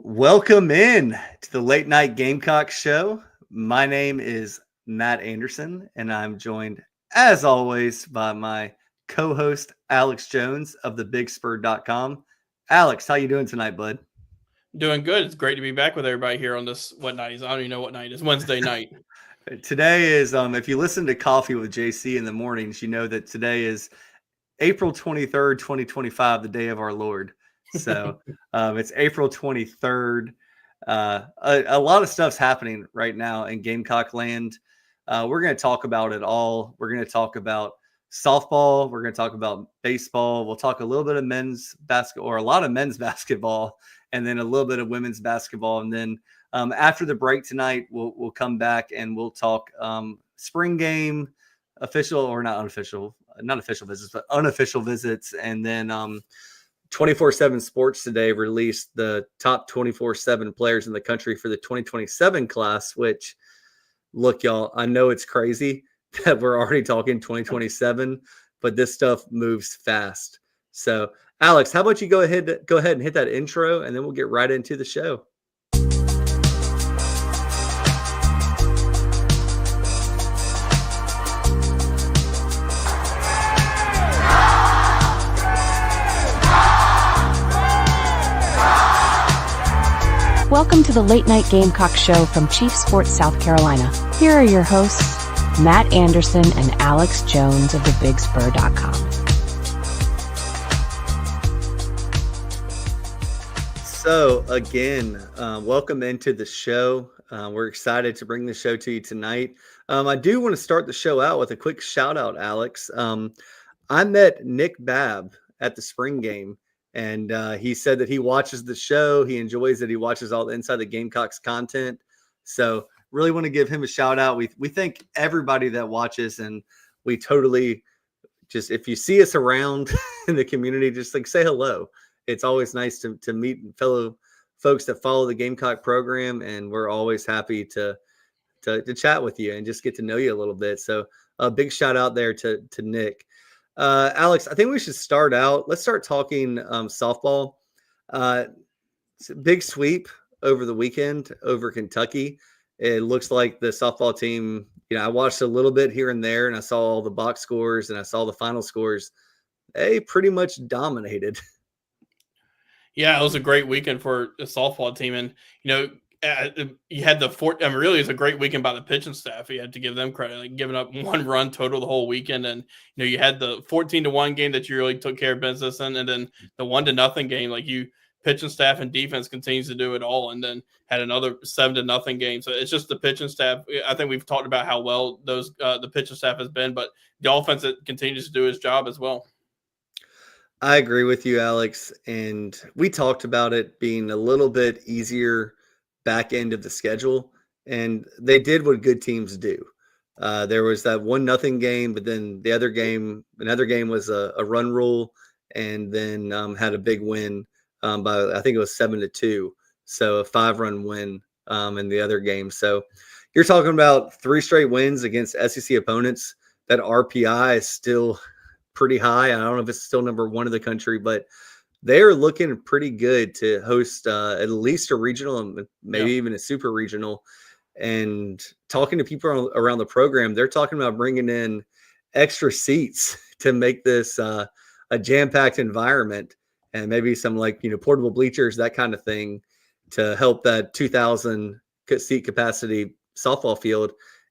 Welcome in to the Late Night Gamecock Show. My name is Matt Anderson, and I'm joined, as always, by my co-host Alex Jones of thebigspur.com. Alex, how you doing tonight, bud? Doing good. It's great to be back with everybody here on this. What night is? I don't even know what night it is. Wednesday night. Today is, if you listen to Coffee with JC in the mornings, you know that today is April 23rd, 2025, the day of our Lord. So it's April 23rd. A lot of stuff's happening right now in Gamecock land. We're going to talk about it all. We're going to talk about softball. We're going to talk about baseball. We'll talk a little bit of men's basketball, or a lot of men's basketball, and then a little bit of women's basketball. And then after the break tonight, we'll come back and we'll talk spring game, official or not unofficial, not official visits, but unofficial visits. And then 24/7 Sports today released the top 24/7 players in the country for the 2027 class, which, look, y'all, I know it's crazy that we're already talking 2027, but this stuff moves fast. So, Alex, how about you go ahead and hit that intro, and then we'll get right into the show. Welcome to the Late Night Gamecock Show from Chief Sports, South Carolina. Here are your hosts, Matt Anderson and Alex Jones of thebigspur.com. So again, welcome into the show. We're excited to bring the show to you tonight. I do want to start the show out with a quick shout out, Alex. I met Nick Babb at the spring game. And he said that he watches the show. He enjoys it. He watches all the Inside the Gamecocks content. So really want to give him a shout out. We thank everybody that watches, and we totally just, if you see us around in the community, just like say hello. It's always nice to meet fellow folks that follow the Gamecock program, and we're always happy to chat with you and just get to know you a little bit. So a big shout out there to Nick. Alex, I think we should start out. Let's start talking softball. It's a big sweep over the weekend over Kentucky. It looks like the softball team, I watched a little bit here and there, and I saw all the box scores and I saw the final scores. They pretty much dominated. Yeah, it was a great weekend for the softball team. And, you had really, it's a great weekend by the pitching staff. You had to give them credit, like giving up one run total the whole weekend. And, you had the 14-1 game that you really took care of business in. And then the 1-0 game, like pitching staff and defense continues to do it all. And then had another 7-0 game. So it's just the pitching staff. I think we've talked about how well the pitching staff has been, but the offense that continues to do its job as well. I agree with you, Alex. And we talked about it being a little bit easier back end of the schedule, and they did what good teams do. There was that 1-0 game, but then another game was a run rule, and then had a big win by, I think it was 7-2. So a 5-run win in the other game. So you're talking about 3 straight wins against SEC opponents. That RPI is still pretty high. I don't know if it's still number 1 in the country, but they're looking pretty good to host at least a regional and maybe even a super regional. And talking to people around the program, they're talking about bringing in extra seats to make this a jam-packed environment, and maybe some portable bleachers, that kind of thing, to help that 2,000 seat capacity softball field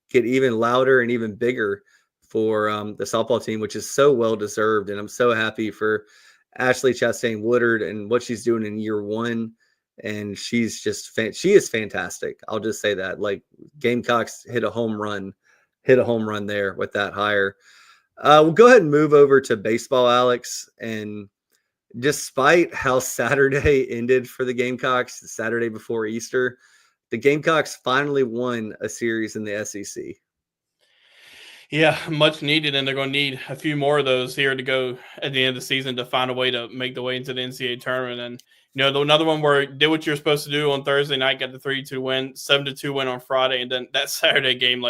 get even louder and even bigger for the softball team, which is so well deserved. And I'm so happy for Ashley Chastain Woodard and what she's doing in year 1. And she's just, she is fantastic. I'll just say that. Like, Gamecocks hit a home run there with that hire. We'll go ahead and move over to baseball, Alex. And despite how Saturday ended for the Gamecocks, the Saturday before Easter, the Gamecocks finally won a series in the SEC. Yeah, much needed, and they're going to need a few more of those here to go at the end of the season to find a way to make the way into the NCAA tournament. And, another one where did what you're supposed to do on Thursday night, got the 3-2 win, 7-2 win on Friday, and then that Saturday game,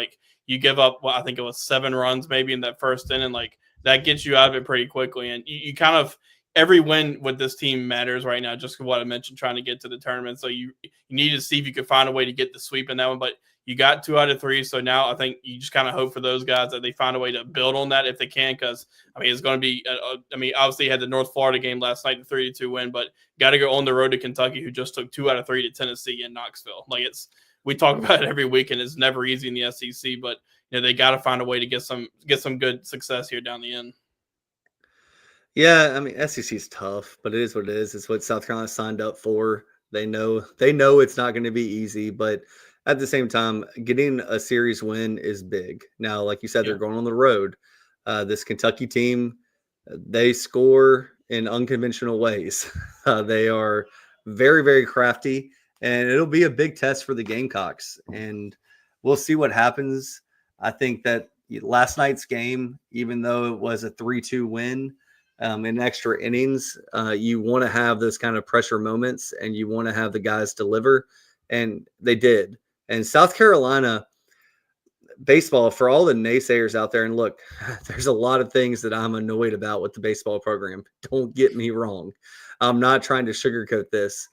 you give up, I think it was 7 runs maybe in that first inning, that gets you out of it pretty quickly. And you kind of every win with this team matters right now, just what I mentioned, trying to get to the tournament. So you need to see if you can find a way to get the sweep in that one. But you got 2 out of 3. So now I think you just kind of hope for those guys that they find a way to build on that if they can. Because, it's going to be obviously you had the North Florida game last night, the 3-2 win, but got to go on the road to Kentucky, who just took 2 out of 3 to Tennessee in Knoxville. We talk about it every week, and it's never easy in the SEC, but they got to find a way to get some good success here down the end. Yeah, SEC is tough, but it is what it is. It's what South Carolina signed up for. They know it's not going to be easy, but at the same time, getting a series win is big. Now, like you said, they're going on the road. This Kentucky team, they score in unconventional ways. They are very, very crafty, and it'll be a big test for the Gamecocks. And we'll see what happens. I think that last night's game, even though it was a 3-2 win, in extra innings, you want to have those kind of pressure moments, and you want to have the guys deliver, and they did. And South Carolina baseball, for all the naysayers out there, and look, there's a lot of things that I'm annoyed about with the baseball program. Don't get me wrong. I'm not trying to sugarcoat this,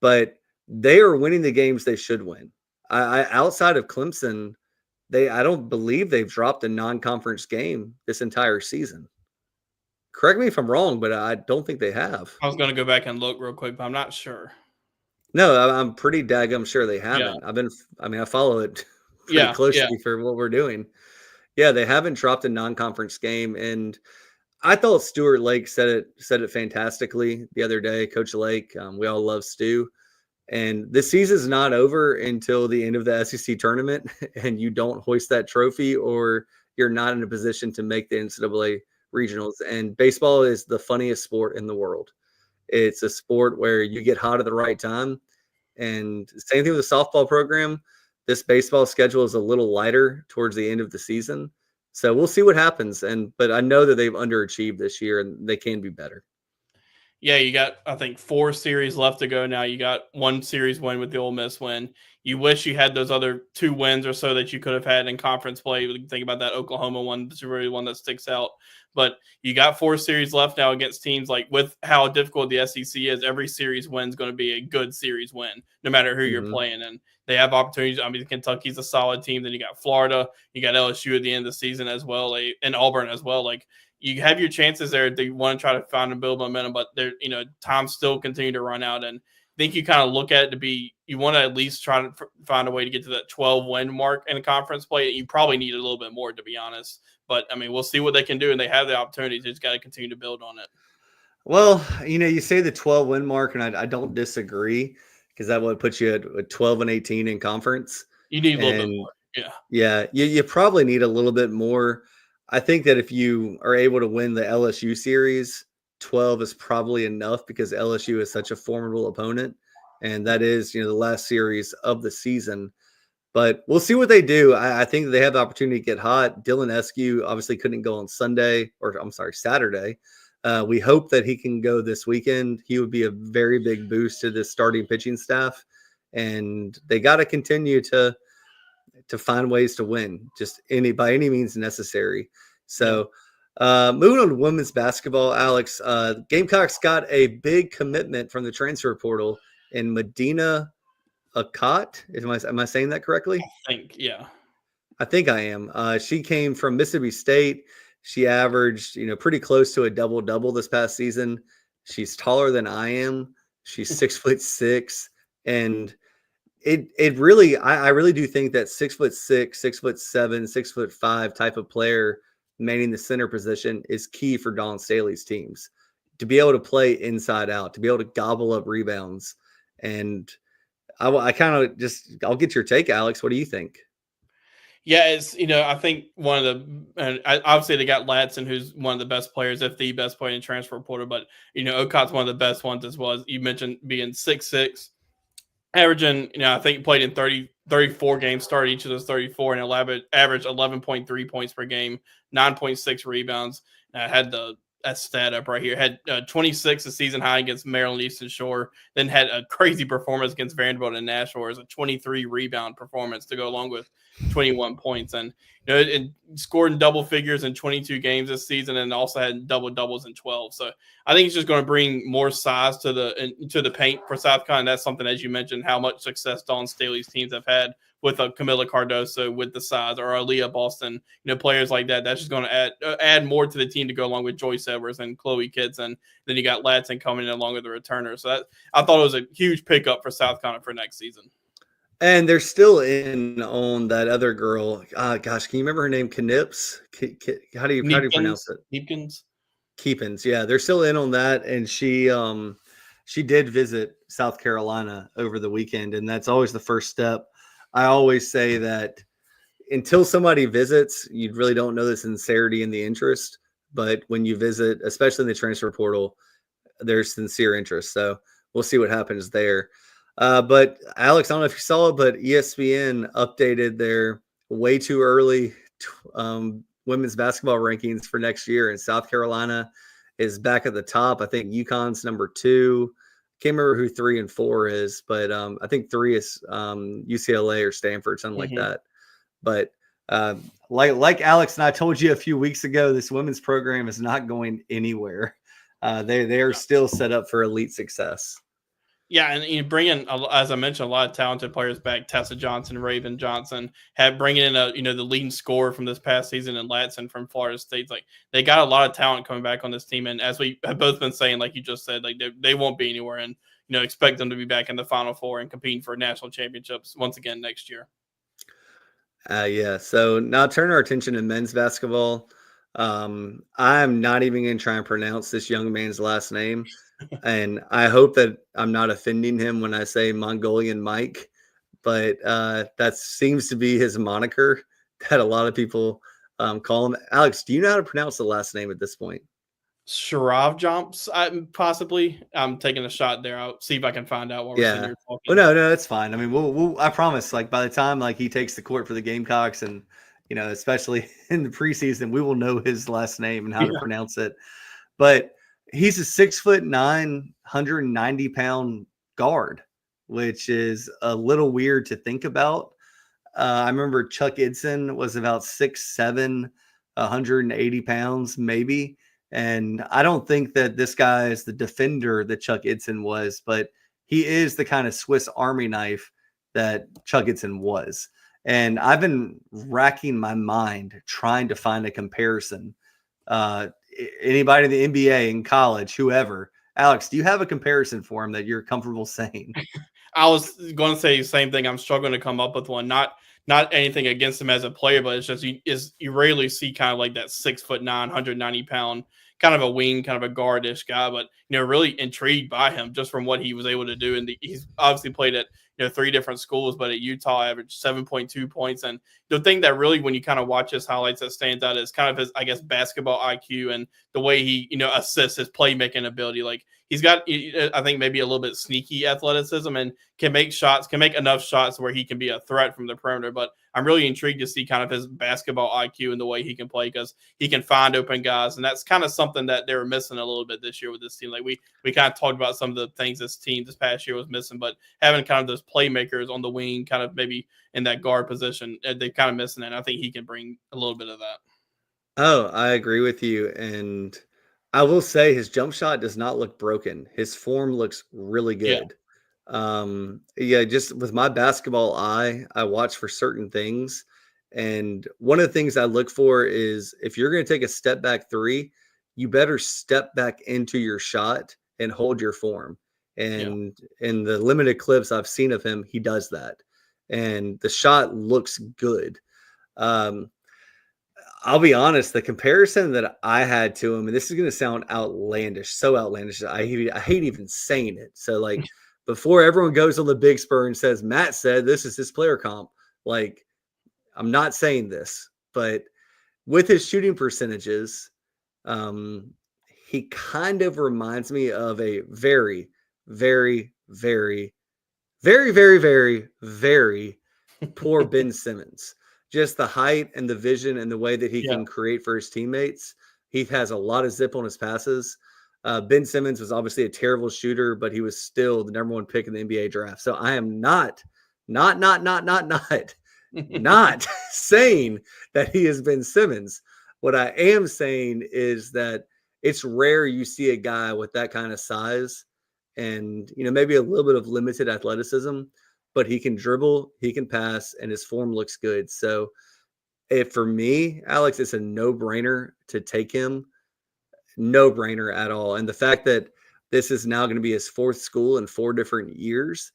but they are winning the games they should win. Outside of Clemson, I don't believe they've dropped a non-conference game this entire season. Correct me if I'm wrong, but I don't think they have. I was going to go back and look real quick, but I'm not sure. No, I'm pretty daggum sure they haven't. Yeah. I follow it pretty closely for what we're doing. Yeah, they haven't dropped a non-conference game, and I thought Stuart Lake said it fantastically the other day. Coach Lake, we all love Stu, and the season's not over until the end of the SEC tournament, and you don't hoist that trophy, or you're not in a position to make the NCAA regionals. And baseball is the funniest sport in the world. It's a sport where you get hot at the right time. And same thing with the softball program. This baseball schedule is a little lighter towards the end of the season. So we'll see what happens. But I know that they've underachieved this year, and they can be better. Yeah, you got, I think, 4 series left to go now. You got 1 series win with the Ole Miss win. You wish you had those other 2 wins or so that you could have had in conference play. You can think about that Oklahoma one. That's really one that sticks out. But you got 4 series left now against teams with how difficult the SEC is. Every series win is going to be a good series win, no matter who you're playing. And they have opportunities. Kentucky's a solid team. Then you got Florida. You got LSU at the end of the season as well, and Auburn as well. You have your chances there. They want to try to find and build momentum, but time's still continue to run out. And I think you kind of look at it you want to at least try to find a way to get to that 12-win mark in conference play. You probably need a little bit more, to be honest. But, we'll see what they can do, and they have the opportunity. They just got to continue to build on it. Well, you say the 12-win mark, and I don't disagree, because that would put you at 12-18 in conference. You need a little bit more. Yeah. Yeah, you probably need a little bit more. I think that if you are able to win the LSU series, 12 is probably enough, because LSU is such a formidable opponent, and that is, the last series of the season. But we'll see what they do. I think they have the opportunity to get hot. Dylan Eskew obviously couldn't go on Saturday. We hope that he can go this weekend. He would be a very big boost to the starting pitching staff, and they got to continue to find ways to win, just by any means necessary. So moving on to women's basketball, Alex, Gamecocks got a big commitment from the transfer portal in Medina Akot. Am I saying that correctly? I think I am. She came from Mississippi State. She averaged, pretty close to a double-double this past season. She's taller than I am. She's 6'6", and it really, I really do think that 6'6", 6'7", 6'5" type of player manning the center position is key for Dawn Staley's teams, to be able to play inside out, to be able to gobble up rebounds. And I'll get your take, Alex. What do you think? Yeah, it's, I think one of obviously they got Latson, who's one of the best players, if the best player in transfer portal, but, Okot's one of the best ones as well. As you mentioned, being 6'6", averaging, I think he played in 34 games, started each of those 34, and averaged 11.3 points per game, 9.6 rebounds. Had the that stat up right here. Had 26 a season high against Maryland Eastern Shore, then had a crazy performance against Vanderbilt and Nashville as a 23 rebound performance to go along with 21 points. And it scored in double figures in 22 games this season, and also had double doubles in 12. So I think it's just going to bring more size to the paint for South Carolina. That's something, as you mentioned, how much success Dawn Staley's teams have had with Camila Cardoso with the size, or Aaliyah Boston, players like that. That's just going to add more to the team to go along with Joyce Edwards and Chloe Kitts, and then you got Ladson coming in along with the returner. So I thought it was a huge pickup for South Carolina for next season. And they're still in on that other girl. Gosh, can you remember her name? Knips? How do you pronounce it? Keepins. Yeah, they're still in on that, and she did visit South Carolina over the weekend, and that's always the first step. I always say that until somebody visits, you really don't know the sincerity and the interest. But when you visit, especially in the transfer portal, there's sincere interest. So we'll see what happens there. But Alex, I don't know if you saw it, but ESPN updated their way too early women's basketball rankings for next year, and South Carolina is back at the top. I think UConn's number 2. Can't remember who 3 and 4 is, but I think 3 is UCLA or Stanford, something like that. But like Alex and I told you a few weeks ago, this women's program is not going anywhere. They are still set up for elite success. Yeah, and you bring in, as I mentioned, a lot of talented players back. Tessa Johnson, Raven Johnson, bringing in the leading scorer from this past season in Ladson from Florida State. Like, they got a lot of talent coming back on this team, and as we have both been saying, like you just said, like they won't be anywhere, and expect them to be back in the Final Four and competing for national championships once again next year. Yeah. So now turn our attention to men's basketball. I'm not even going to try and pronounce this young man's last name. And I hope that I'm not offending him when I say Mongolian Mike, but that seems to be his moniker that a lot of people call him. Alex, do you know how to pronounce the last name at this point? Sharav jumps, possibly. I'm taking a shot there. I'll see if I can find out what we're talking. Well, no, that's fine. I mean, we'll I promise, like, by the time he takes the court for the Gamecocks, and especially in the preseason, we will know his last name and how to pronounce it. But he's a 6'9", 190-pound guard, which is a little weird to think about. I remember Chuck Idson was about 6'7", 180 pounds, maybe. And I don't think that this guy is the defender that Chuck Idson was, but he is the kind of Swiss Army knife that Chuck Idson was. And I've been racking my mind trying to find a comparison. Anybody in the NBA, in college, whoever. Alex, do you have a comparison for him that you're comfortable saying? I was going to say the same thing. I'm struggling to come up with one. Not anything against him as a player, but it's just you rarely see kind of like that 6'9", 190-pound kind of a wing, kind of a guardish guy, but really intrigued by him just from what he was able to do. And he's obviously played at 3 different schools, but at Utah averaged 7.2 points. And the thing that really, when you kind of watch his highlights, that stands out is kind of his, I guess, basketball IQ and the way he assists, his playmaking ability. Like, he's got, I think, maybe a little bit sneaky athleticism and can make enough shots where he can be a threat from the perimeter. But I'm really intrigued to see kind of his basketball IQ and the way he can play, because he can find open guys. And that's kind of something that they were missing a little bit this year with this team. Like, we kind of talked about some of the things this team this past year was missing, but having kind of those playmakers on the wing, kind of maybe in that guard position, they're kind of missing it. And I think he can bring a little bit of that. Oh, I agree with you. And I will say his jump shot does not look broken. His form looks really good. Just with my basketball eye, I watch for certain things. And one of the things I look for is, if you're going to take a step back 3, you better step back into your shot and hold your form. And in the limited clips I've seen of him, he does that. And the shot looks good. I'll be honest, the comparison that I had to him, and this is going to sound outlandish, so outlandish, I hate even saying it. So, like, before everyone goes on the Big Spur and says, Matt said this is his player comp, like, I'm not saying this, but with his shooting percentages, he kind of reminds me of a very, very, very, very, very, very, very poor Ben Simmons. Just the height and the vision and the way that he can create for his teammates. He has a lot of zip on his passes. Ben Simmons was obviously a terrible shooter, but he was still the number 1 pick in the NBA draft. So I am not saying that he is Ben Simmons. What I am saying is that it's rare you see a guy with that kind of size and, maybe a little bit of limited athleticism, but he can dribble, he can pass, and his form looks good. So for me, Alex, it's a no-brainer to take him. No brainer at all. And the fact that this is now going to be his 4th school in 4 different years,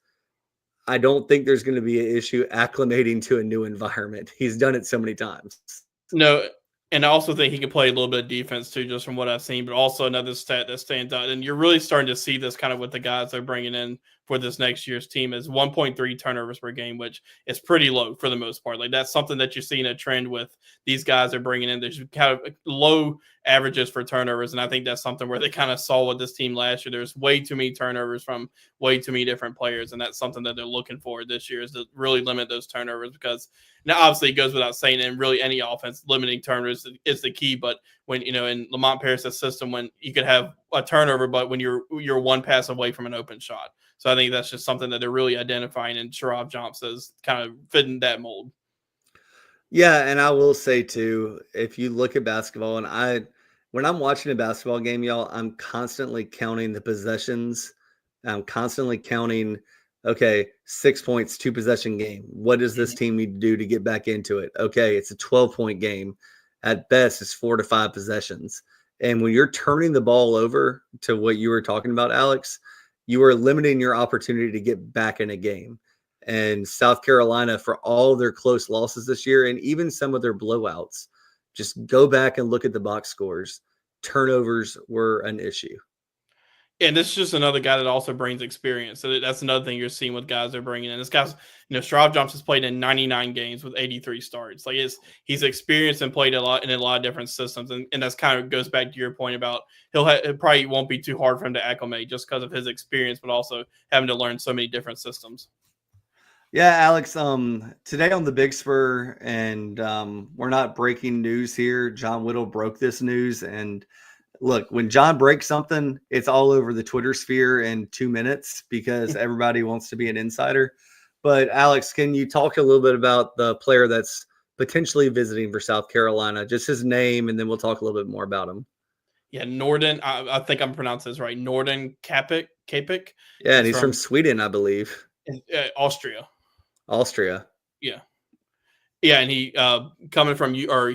I don't think there's going to be an issue acclimating to a new environment. He's done it so many times. No, and I also think he can play a little bit of defense too, just from what I've seen. But also another stat that stands out, and you're really starting to see this kind of with the guys they're bringing in for this next year's team, is 1.3 turnovers per game, which is pretty low for the most part. Like that's something that you're seeing a trend with these guys they're bringing in. There's kind of low averages for turnovers, and I think that's something where they kind of saw with this team last year. There's way too many turnovers from way too many different players, and that's something that they're looking for this year is to really limit those turnovers because now obviously it goes without saying, and really any offense limiting turnovers is the key. But when in Lamont Paris' system, when you could have a turnover, but when you're 1 pass away from an open shot. So I think that's just something that they're really identifying, and Sharaf Johnson is kind of fitting that mold. Yeah, and I will say too, if you look at basketball, and when I'm watching a basketball game, y'all, I'm constantly counting the possessions. I'm constantly counting, okay, 6 points, 2 possession game. What does this team need to do to get back into it? Okay, it's a 12-point game. At best, it's 4 to 5 possessions. And when you're turning the ball over to what you were talking about, Alex, you are limiting your opportunity to get back in a game. And South Carolina, for all their close losses this year, and even some of their blowouts, just go back and look at the box scores. Turnovers were an issue. And this is just another guy that also brings experience. So that's another thing you're seeing with guys they're bringing in. This guy's, Sharaf Johnson's played in 99 games with 83 starts. Like he's experienced and played a lot in a lot of different systems. And that's kind of goes back to your point about it probably won't be too hard for him to acclimate just because of his experience, but also having to learn so many different systems. Yeah, Alex, today on the Big Spur, and we're not breaking news here. John Whittle broke this news, and look, when John breaks something, it's all over the Twitter sphere in 2 minutes because everybody wants to be an insider. But Alex, can you talk a little bit about the player that's potentially visiting for South Carolina, just his name, and then we'll talk a little bit more about him. Yeah, Norden, I think I'm pronouncing this right. Norden Capik. Yeah, and he's from Sweden, I believe. Austria. Yeah. Yeah, and he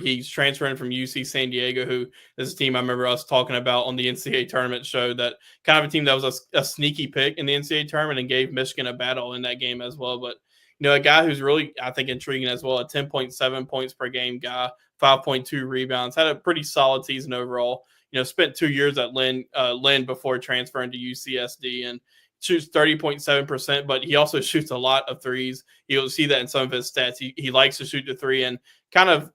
he's transferring from UC San Diego, who is a team I remember us talking about on the NCAA tournament show, that kind of a team that was a sneaky pick in the NCAA tournament and gave Michigan a battle in that game as well. But, a guy who's really, I think, intriguing as well, a 10.7 points per game guy, 5.2 rebounds, had a pretty solid season overall. Spent 2 years at Lynn before transferring to UCSD and shoots 30.7%, but he also shoots a lot of threes. You'll see that in some of his stats. He likes to shoot the three, and kind of,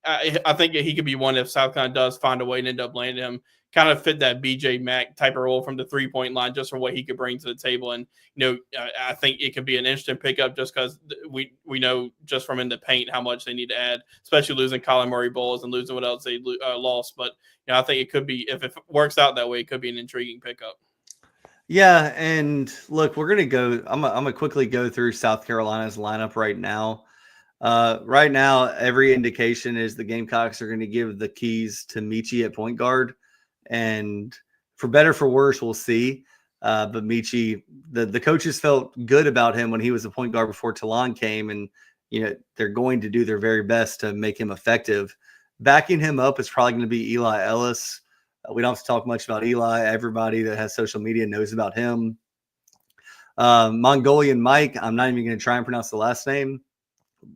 I think he could be one if South Carolina does find a way to end up landing him, kind of fit that BJ Mack type of role from the 3-point line just for what he could bring to the table. And, I think it could be an interesting pickup just because we know just from in the paint how much they need to add, especially losing Colin Murray Bowles and losing what else they lost. But, I think it could be, if it works out that way, it could be an intriguing pickup. Yeah, and look, we're gonna go. I'm gonna quickly go through South Carolina's lineup right now. Right now, every indication is the Gamecocks are going to give the keys to Michi at point guard, and for better for worse, we'll see. But Michi, the coaches felt good about him when he was a point guard before Talon came, and they're going to do their very best to make him effective. Backing him up is probably going to be Eli Ellis. We don't have to talk much about Eli. Everybody that has social media knows about him. Mongolian Mike, I'm not even going to try and pronounce the last name.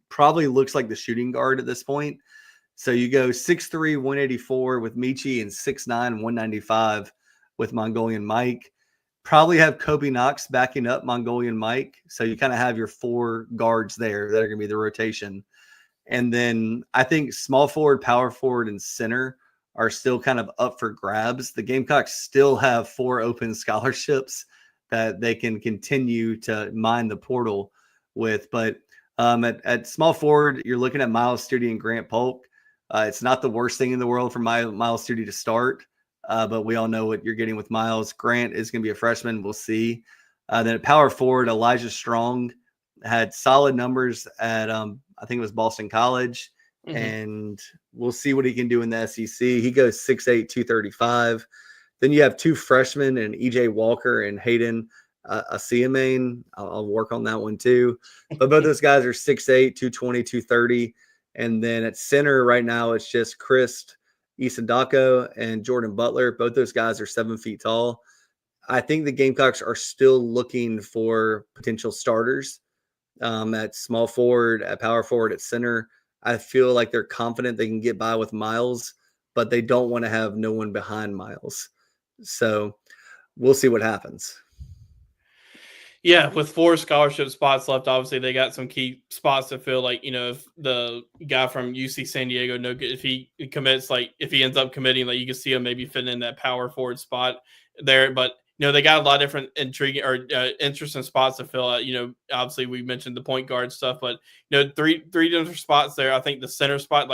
Probably looks like the shooting guard at this point. So you go 6'3", 184 with Michi and 6'9", 195 with Mongolian Mike. Probably have Kobe Knox backing up Mongolian Mike. So you kind of have your 4 guards there that are going to be the rotation. And then I think small forward, power forward, and center are still kind of up for grabs. The Gamecocks still have 4 open scholarships that they can continue to mine the portal with. But at small forward, you're looking at Miles Studi and Grant Polk. It's not the worst thing in the world for Miles Studi to start, but we all know what you're getting with Miles. Grant is going to be a freshman. We'll see. Then at power forward, Elijah Strong had solid numbers at I think it was Boston College, and we'll see what he can do in the SEC. He goes 6'8", 235. Then you have two freshmen and EJ Walker and Hayden Asiamane. I'll work on that one too. But both those guys are 6'8", 220, 230. And then at center right now, it's just Chris Isadako and Jordan Butler. Both those guys are 7 feet tall. I think the Gamecocks are still looking for potential starters at small forward, at power forward, at center. I feel like they're confident they can get by with Miles, but they don't want to have no one behind Miles. So we'll see what happens. Yeah, with 4 scholarship spots left, obviously they got some key spots to fill. Like, if the guy from UC San Diego, if he commits, like if he ends up committing, like you can see him maybe fitting in that power forward spot there. But they got a lot of different intriguing or interesting spots to fill out. Obviously we mentioned the point guard stuff, but three different spots there. I think the center spot,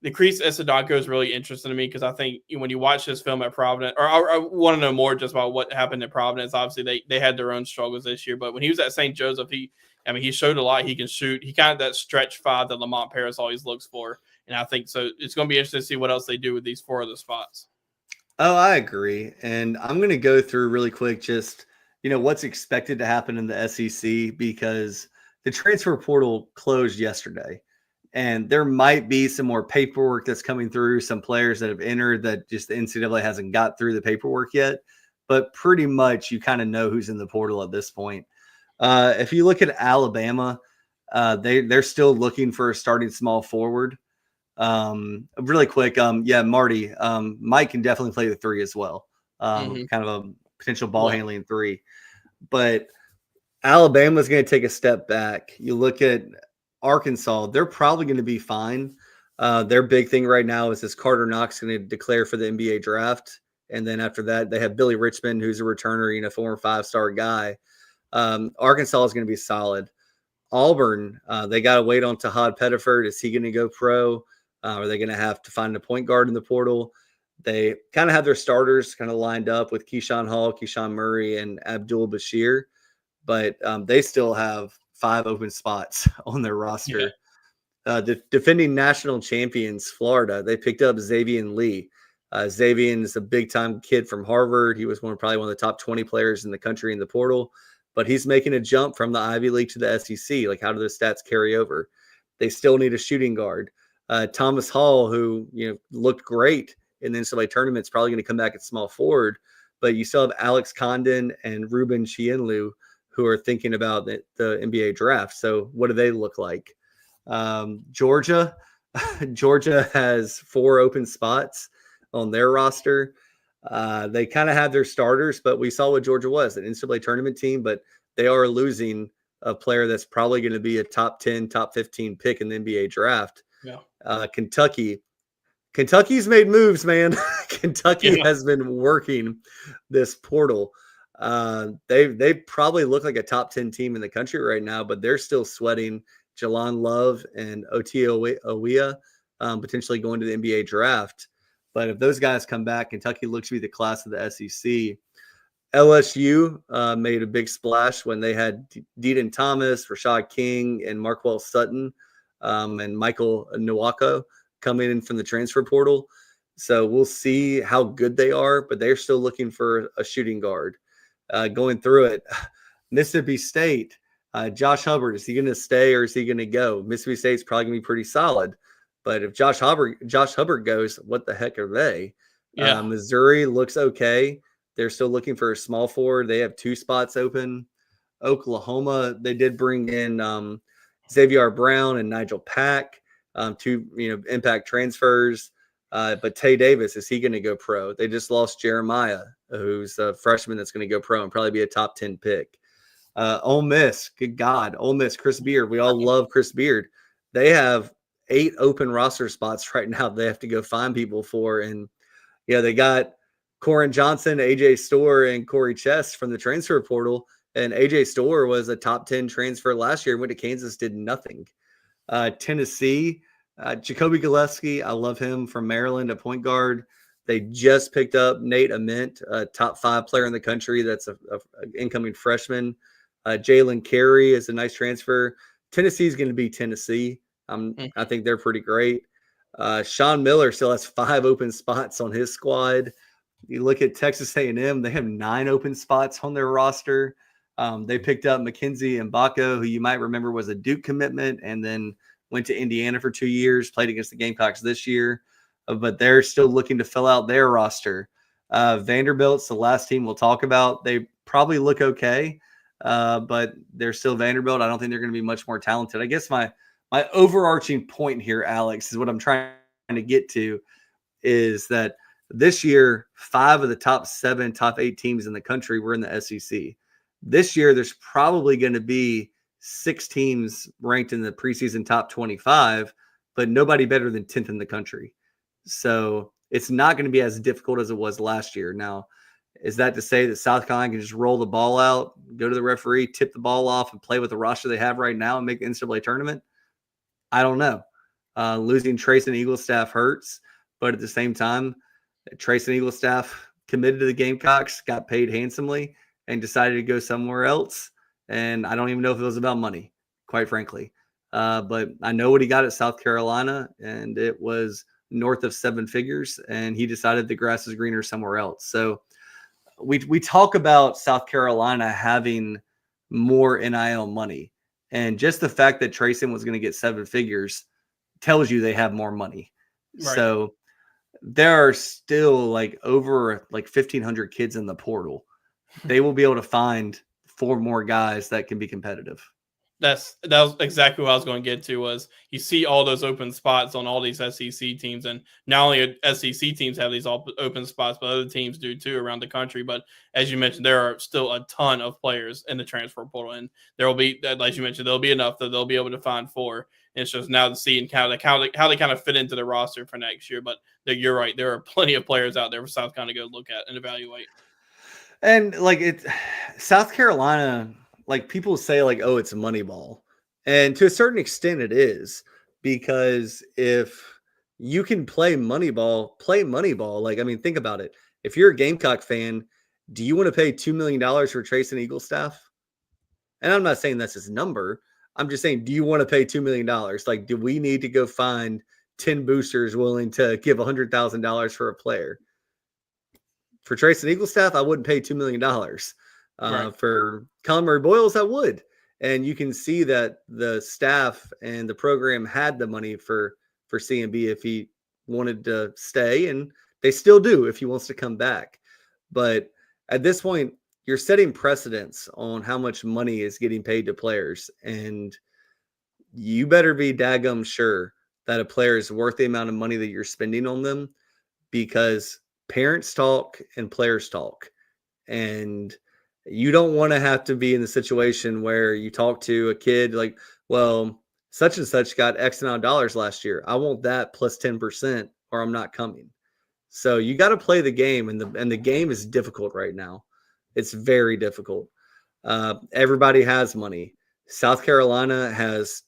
the Chris Isadako is really interesting to me because I think when you watch this film at Providence, or I want to know more just about what happened at Providence. Obviously, they had their own struggles this year, but when he was at St. Joseph, he showed a lot. He can shoot. He kind of that stretch 5 that Lamont Paris always looks for, and I think so. It's going to be interesting to see what else they do with these 4 other spots. Oh, I agree, and I'm going to go through really quick just what's expected to happen in the SEC because the transfer portal closed yesterday. And there might be some more paperwork that's coming through, some players that have entered that just the NCAA hasn't got through the paperwork yet. But pretty much you kind of know who's in the portal at this point. If you look at Alabama, they're still looking for a starting small forward. Really quick, Marty, Mike can definitely play the 3 as well. Kind of a potential ball handling 3. But Alabama's going to take a step back. You look at Arkansas, they're probably going to be fine. Their big thing right now is Carter Knox going to declare for the NBA draft. And then after that, they have Billy Richmond, who's a returner, former 5-star guy. Arkansas is going to be solid. Auburn, they got to wait on Tahad Pettiford. Is he going to go pro? Are they going to have to find a point guard in the portal? They kind of have their starters kind of lined up with Keyshawn Hall, Keyshawn Murray, and Abdul Bashir. But they still have 5 open spots on their roster. Yeah. The defending national champions, Florida, they picked up Xavier Lee. Xavier is a big-time kid from Harvard. He was probably one of the top 20 players in the country in the portal, but he's making a jump from the Ivy League to the SEC. Like, how do the stats carry over? They still need a shooting guard. Thomas Hall, who looked great in the NCAA tournament, is probably going to come back at small forward, but you still have Alex Condon and Ruben Chienlu, who are thinking about the NBA draft. So what do they look like? Georgia has 4 open spots on their roster. They kind of have their starters, but we saw what Georgia was, an NCAA tournament team, but they are losing a player that's probably going to be a top 10, top 15 pick in the NBA draft. Yeah. Kentucky's made moves, man. Kentucky has been working this portal. They probably look like a top 10 team in the country right now, but they're still sweating Jalon Love and Oti Owia potentially going to the NBA draft. But if those guys come back, Kentucky looks to be the class of the SEC. LSU made a big splash when they had Deaton Thomas, Rashad King, and Marquell Sutton and Michael Nwako coming in from the transfer portal. So we'll see how good they are, but they're still looking for a shooting guard. Going through it, Mississippi State, Josh Hubbard, is he going to stay or is he going to go? Mississippi State's probably going to be pretty solid, but if Josh Hubbard goes, what the heck are they? Yeah. Missouri looks okay. They're still looking for a small forward. They have 2 spots open. Oklahoma, they did bring in Xavier Brown and Nigel Pack, 2 impact transfers. But Tay Davis, is he going to go pro? They just lost Jeremiah, who's a freshman that's going to go pro and probably be a top 10 pick. Ole Miss, good God. Ole Miss, Chris Beard. We all love Chris Beard. They have 8 open roster spots right now they have to go find people for. And, they got Corin Johnson, AJ Storr, and Corey Chest from the transfer portal. And AJ Storr was a top 10 transfer last year, went to Kansas, did nothing. Tennessee, Jacoby Gillespie, I love him from Maryland at point guard. They just picked up Nate Ament, a top 5 player in the country. That's a incoming freshman. Jalen Carey is a nice transfer. Tennessee is going to be Tennessee. I think they're pretty great. Sean Miller still has 5 open spots on his squad. You look at Texas A&M, they have 9 open spots on their roster. They picked up Mackenzie Mbako, who you might remember was a Duke commitment, and then went to Indiana for 2 years, played against the Gamecocks this year. But they're still looking to fill out their roster. Vanderbilt's the last team we'll talk about. They probably look okay, but they're still Vanderbilt. I don't think they're going to be much more talented. I guess my overarching point here, Alex, is what I'm trying to get to, is that this year, 5 of the top 7, top 8 teams in the country were in the SEC. This year, there's probably going to be 6 teams ranked in the preseason top 25, but nobody better than 10th in the country. So it's not going to be as difficult as it was last year. Now, is that to say that South Carolina can just roll the ball out, go to the referee, tip the ball off, and play with the roster they have right now and make the NCAA tournament? I don't know. Losing Trace and Eaglestaff hurts, but at the same time, Trace and Eaglestaff committed to the Gamecocks, got paid handsomely, and decided to go somewhere else. And I don't even know if it was about money, quite frankly. But I know what he got at South Carolina, and it was north of 7 figures, and he decided the grass is greener somewhere else. So we talk about South Carolina having more NIL money, and just the fact that Trayson was going to get 7 figures tells you they have more money. Right. So there are still over 1,500 kids in the portal. They will be able to find 4 more guys that can be competitive. That was exactly what I was going to get to, was you see all those open spots on all these SEC teams, and not only SEC teams have these open spots, but other teams do too around the country. But as you mentioned, there are still a ton of players in the transfer portal, and there will be, as you mentioned, there'll be enough that they'll be able to find 4. And it's just now to see and how they kind of fit into the roster for next year. But you're right, there are plenty of players out there for South Carolina to go look at and evaluate. And South Carolina, people say oh, it's Moneyball. And to a certain extent it is, because if you can play Moneyball. Think about it. If you're a Gamecock fan, do you want to pay $2 million for Trace and Eaglestaff? And I'm not saying that's his number. I'm just saying, do you want to pay $2 million? Do we need to go find 10 boosters willing to give $100,000 for a player? For Trace and Eaglestaff, I wouldn't pay $2 million. Right. For Colin Murray-Boyles, I would. And you can see that the staff and the program had the money for CMB if he wanted to stay, and they still do if he wants to come back. But at this point, you're setting precedents on how much money is getting paid to players, and you better be daggum sure that a player is worth the amount of money that you're spending on them, because parents talk and players talk. And you don't want to have to be in the situation where you talk to a kid well, such and such got X amount of dollars last year. I want that plus 10% or I'm not coming. So you got to play the game, and the game is difficult right now. It's very difficult. Everybody has money. South Carolina has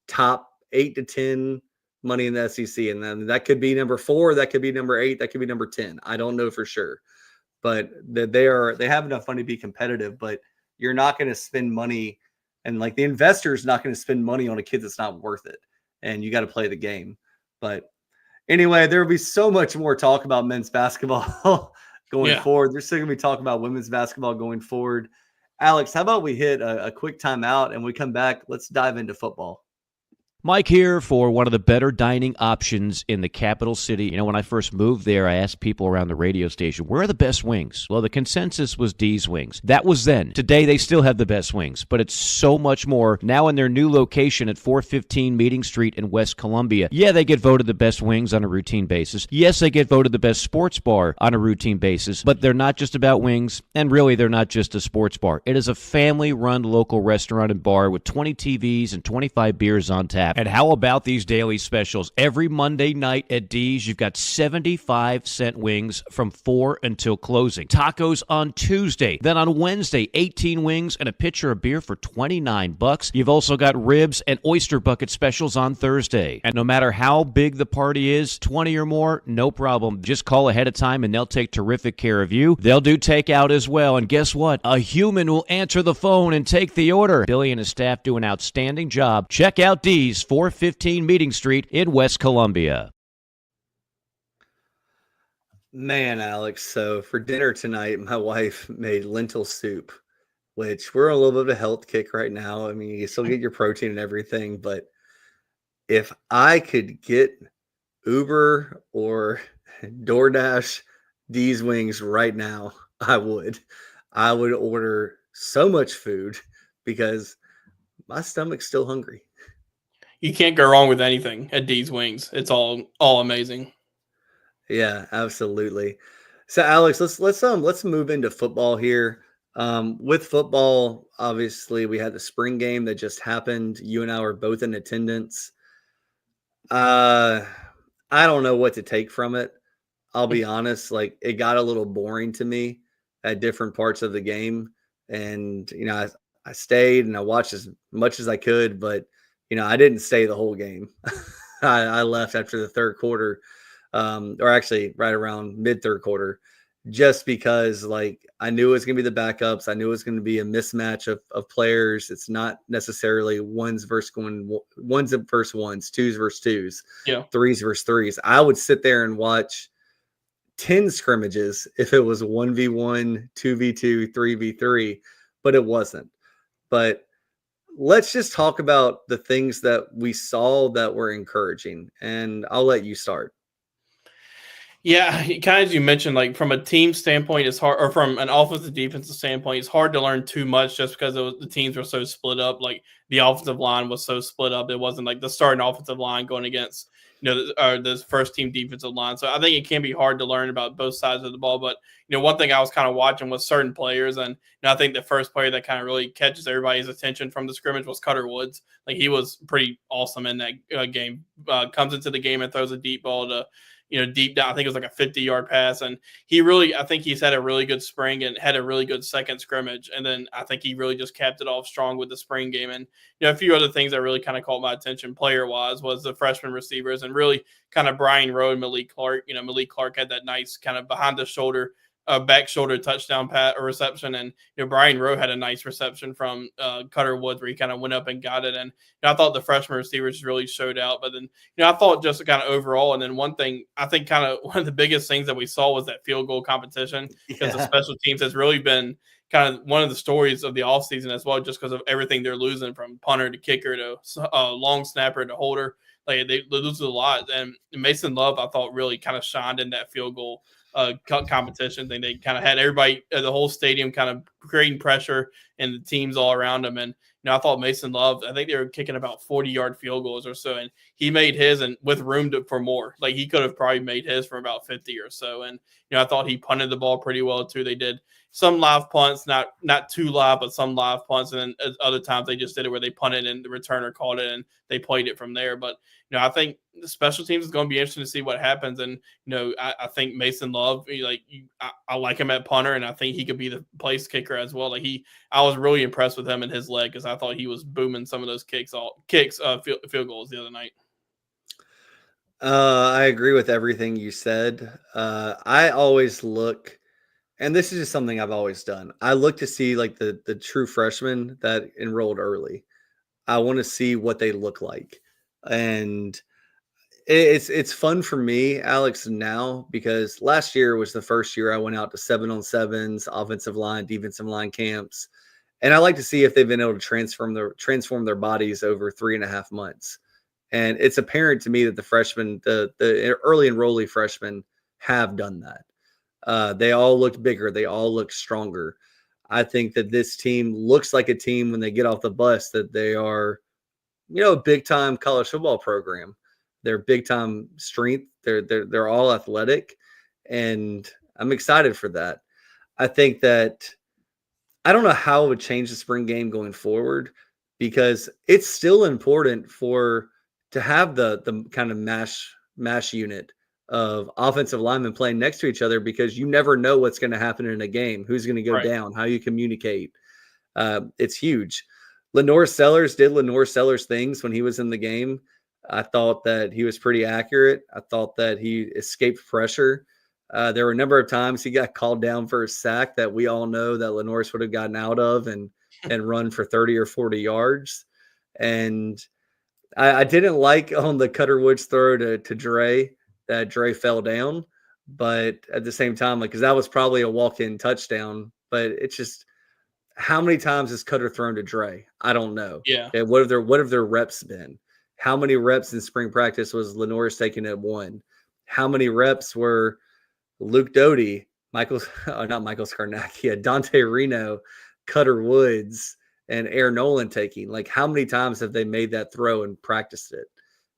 top 8 to 10 money in the SEC, and then that could be number 4, that could be number 8, that could be number 10. I don't know for sure, but they have enough money to be competitive. But you're not going to spend money, and the investor is not going to spend money on a kid that's not worth it. And you got to play the game. But anyway, there will be so much more talk about men's basketball going forward. There's still going to be talk about women's basketball going forward. Alex, how about we hit a quick timeout, and we come back? Let's dive into football. Mike here for one of the better dining options in the capital city. When I first moved there, I asked people around the radio station, where are the best wings? Well, the consensus was D's Wings. That was then. Today, they still have the best wings, but it's so much more now in their new location at 415 Meeting Street in West Columbia. Yeah, they get voted the best wings on a routine basis. Yes, they get voted the best sports bar on a routine basis, but they're not just about wings, and really, they're not just a sports bar. It is a family-run local restaurant and bar with 20 TVs and 25 beers on tap. And how about these daily specials? Every Monday night at D's, you've got 75-cent wings from 4 until closing. Tacos on Tuesday. Then on Wednesday, 18 wings and a pitcher of beer for $29. You've also got ribs and oyster bucket specials on Thursday. And no matter how big the party is, 20 or more, no problem. Just call ahead of time and they'll take terrific care of you. They'll do takeout as well. And guess what? A human will answer the phone and take the order. Billy and his staff do an outstanding job. Check out D's, 415 Meeting Street in West Columbia. Man, Alex, so for dinner tonight, my wife made lentil soup, which we're on a little bit of a health kick right now. I mean, you still get your protein and everything, but if I could get Uber or DoorDash these wings right now, I would. I would order so much food because my stomach's still hungry. You can't go wrong with anything at D's Wings. It's all amazing. Yeah, absolutely. So Alex, let's move into football here. With football, obviously we had the spring game that just happened. You and I were both in attendance. I don't know what to take from it. I'll be honest, like it got a little boring to me at different parts of the game. And, I stayed and I watched as much as I could, but, I didn't stay the whole game. I left after the third quarter, or actually right around mid third quarter, just because like I knew it was going to be the backups. I knew it was going to be a mismatch of players. It's not necessarily ones versus ones versus ones, twos versus twos, threes versus threes. I would sit there and watch 10 scrimmages if it was 1v1, 2v2, 3v3, but it wasn't. But let's just talk about the things that we saw that were encouraging, and I'll let you start. Yeah, kind of as you mentioned, like from a team standpoint, it's hard, or from an offensive defensive standpoint, it's hard to learn too much just because the teams were so split up. Like the offensive line was so split up. It wasn't like the starting offensive line going against, the first team defensive line. So I think it can be hard to learn about both sides of the ball. But, one thing I was kind of watching was certain players. And I think the first player that kind of really catches everybody's attention from the scrimmage was Cutter Woods. Like he was pretty awesome in that game. Comes into the game and throws a deep ball to, deep down. I think it was like a 50-yard pass. And I think he's had a really good spring and had a really good second scrimmage. And then I think he really just capped it off strong with the spring game. And, a few other things that really kind of caught my attention player-wise was the freshman receivers and really kind of Brian Rowe and Malik Clark. Malik Clark had that nice kind of behind the shoulder, back shoulder touchdown reception. And, Brian Rowe had a nice reception from Cutter Woods where he kind of went up and got it. And I thought the freshman receivers really showed out. But then, I thought just kind of overall. And then one thing, I think kind of one of the biggest things that we saw was that field goal competition because the special teams has really been kind of one of the stories of the offseason as well, just because of everything they're losing from punter to kicker to long snapper to holder. Like they lose a lot. And Mason Love, I thought, really kind of shined in that field goal competition thing. They kind of had everybody, the whole stadium kind of creating pressure and the teams all around them. And, I thought Mason Love, I think they were kicking about 40-yard field goals or so. And he made his and with room for more. Like he could have probably made his from about 50 or so. And, I thought he punted the ball pretty well too. They did some live punts, not too live, but some live punts. And then other times they just did it where they punted and the returner caught it and they played it from there. But, I think the special teams is going to be interesting to see what happens. And, I think Mason Love, I like him at punter and I think he could be the place kicker as well. Like I was really impressed with him and his leg because I thought he was booming some of those field goals the other night. I agree with everything you said. I always look, and this is just something I've always done. I look to see like the true freshmen that enrolled early. I want to see what they look like. And it's fun for me, Alex, now because last year was the first year I went out to 7-on-7s, offensive line, defensive line camps. And I like to see if they've been able to transform their bodies over 3.5 months. And it's apparent to me that the freshmen, the early enrollee freshmen have done that. They all looked bigger. They all look stronger. I think that this team looks like a team when they get off the bus that they are, a big time college football program. They're big time strength. They're all athletic, and I'm excited for that. I think that I don't know how it would change the spring game going forward because it's still important for to have the kind of mash unit of offensive linemen playing next to each other, because you never know what's going to happen in a game, who's going to go Right. down, how you communicate. It's huge. Lenore Sellers did Lenore Sellers things when he was in the game. I thought that he was pretty accurate. I thought that he escaped pressure. There were a number of times he got called down for a sack that we all know that Lenore's would have gotten out of and run for 30 or 40 yards. And I didn't like on the Cutter Woods throw to Dre that Dre fell down, but at the same time, like, because that was probably a walk-in touchdown, but it's just, how many times has Cutter thrown to Dre? I don't know. Yeah. Okay, what have their reps been? How many reps in spring practice was Lenore's taking at one? How many reps were Luke Doty, not Michael Scarnacchia, Dante Reno, Cutter Woods, and Air Nolan taking? Like, how many times have they made that throw and practiced it?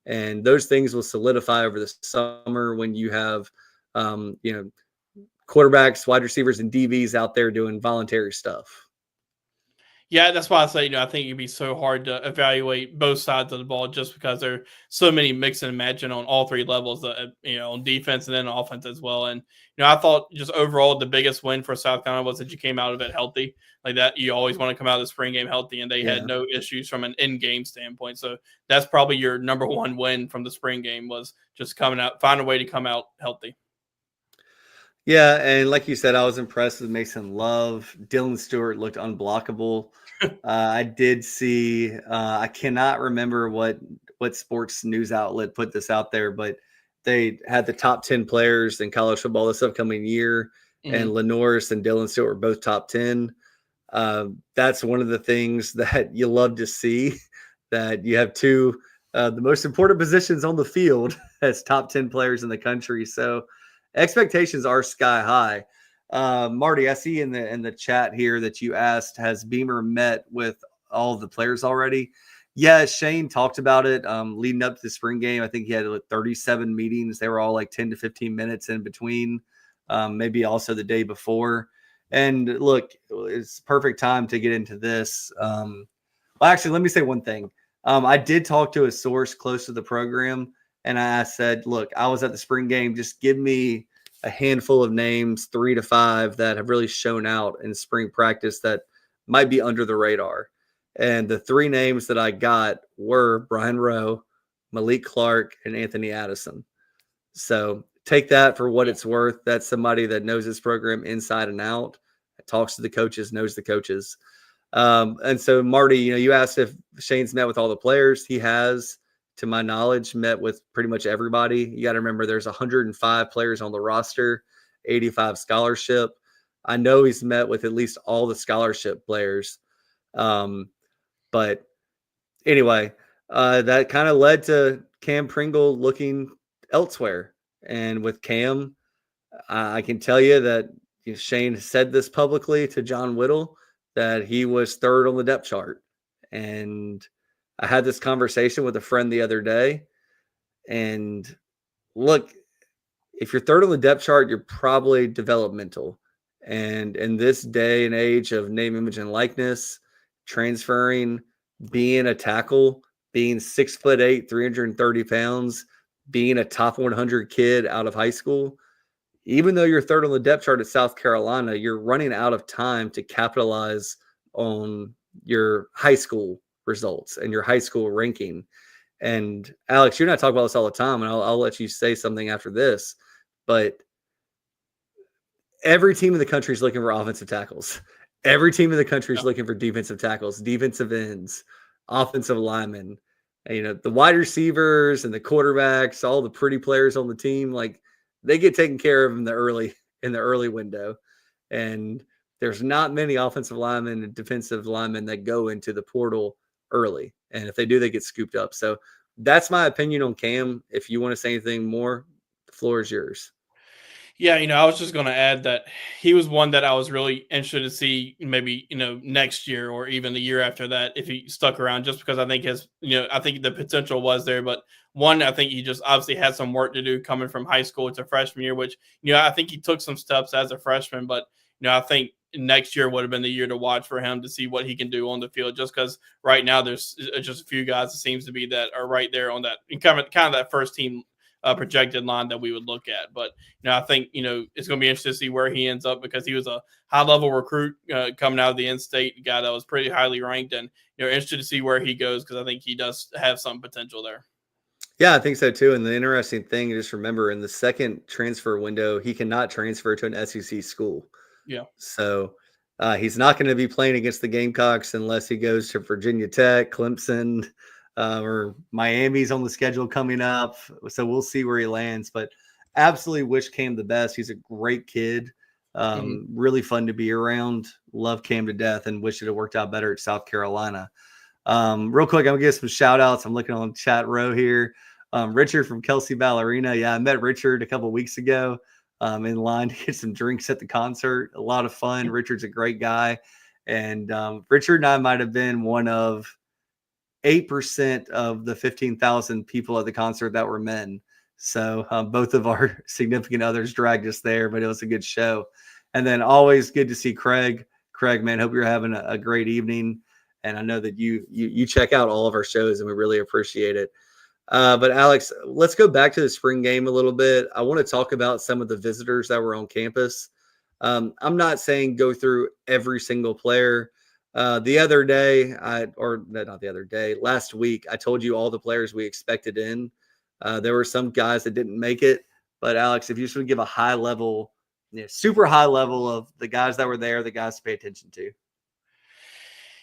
And those things will solidify over the summer when you have, quarterbacks, wide receivers, and DBs out there doing voluntary stuff. Yeah, that's why I say, I think it'd be so hard to evaluate both sides of the ball just because there are so many mix and match on all three levels, on defense and then offense as well. And, I thought just overall the biggest win for South Carolina was that you came out of it healthy. Like that, you always want to come out of the spring game healthy, and they had no issues from an in-game standpoint. So that's probably your number one win from the spring game, was just coming out, find a way to come out healthy. Yeah, and like you said, I was impressed with Mason Love. Dylan Stewart looked unblockable. I did see, I cannot remember what sports news outlet put this out there, but they had the top 10 players in college football this upcoming year, and Lenore's and Dylan Stewart were both top 10. That's one of the things that you love to see, that you have two the most important positions on the field as top 10 players in the country. So expectations are sky high. Marty, I see in the chat here that you asked, has Beamer met with all of the players already? Yeah, Shane talked about it leading up to the spring game. I think he had 37 meetings. They were all like 10 to 15 minutes in between, maybe also the day before. And look, it's perfect time to get into this. Well, actually, let me say one thing. I did talk to a source close to the program, and I said, look, I was at the spring game. Just give me a handful of names, 3 to 5, that have really shown out in spring practice that might be under the radar. And the 3 names that I got were Brian Rowe, Malik Clark, and Anthony Addison. So take that for what it's worth. That's somebody that knows this program inside and out, talks to the coaches, knows the coaches. And so, Marty, you asked if Shane's met with all the players. He has, to my knowledge, met with pretty much everybody. You got to remember there's 105 players on the roster, 85 scholarship. I know he's met with at least all the scholarship players. But anyway, that kind of led to Cam Pringle looking elsewhere. And with Cam, I can tell you that Shane said this publicly to John Whittle, that he was third on the depth chart. And I had this conversation with a friend the other day. And look, if you're third on the depth chart, you're probably developmental. And in this day and age of name, image, and likeness, transferring, being a tackle, being 6'8", 330 pounds, being a top 100 kid out of high school, even though you're third on the depth chart at South Carolina, you're running out of time to capitalize on your high school results and your high school ranking. And Alex, you're not talking about this all the time, and I'll let you say something after this, but every team in the country is looking for offensive tackles. Every team in the country is looking for defensive tackles, defensive ends, offensive linemen. And, the wide receivers and the quarterbacks, all the pretty players on the team, like, they get taken care of in the early window. And there's not many offensive linemen and defensive linemen that go into the portal early. And if they do, they get scooped up. So that's my opinion on Cam. If you want to say anything more, the floor is yours. Yeah, I was just going to add that he was one that I was really interested to see maybe, next year or even the year after that, if he stuck around, just because I think I think the potential was there. But one, I think he just obviously had some work to do coming from high school to freshman year, which, I think he took some steps as a freshman, but, I think next year would have been the year to watch for him to see what he can do on the field. Just because right now there's just a few guys that seems to be that are right there on that kind of that first team projected line that we would look at. But I think it's going to be interesting to see where he ends up, because he was a high level recruit coming out of the in-state, guy that was pretty highly ranked, and interested to see where he goes, because I think he does have some potential there. Yeah, I think so too. And the interesting thing, just remember, in the second transfer window, he cannot transfer to an SEC school. Yeah. So he's not going to be playing against the Gamecocks unless he goes to Virginia Tech, Clemson, or Miami's on the schedule coming up. So we'll see where he lands. But absolutely wish Cam the best. He's a great kid. Really fun to be around. Love Cam to death, and wish it had worked out better at South Carolina. Real quick, I'm going to give some shout outs. I'm looking on the chat row here. Richard from Kelsey Ballerina. Yeah, I met Richard a couple of weeks ago in line to get some drinks at the concert. A lot of fun. Richard's a great guy. And Richard and I might have been one of 8% of the 15,000 people at the concert that were men. So both of our significant others dragged us there, but it was a good show. And then always good to see Craig. Craig, man, hope you're having a great evening. And I know that you check out all of our shows, and we really appreciate it. But Alex, let's go back to the spring game a little bit. I want to talk about some of the visitors that were on campus. I'm not saying go through every single player. The other day, last week, I told you all the players we expected in. There were some guys that didn't make it. But Alex, if you just want to give a high level, super high level of the guys that were there, the guys to pay attention to.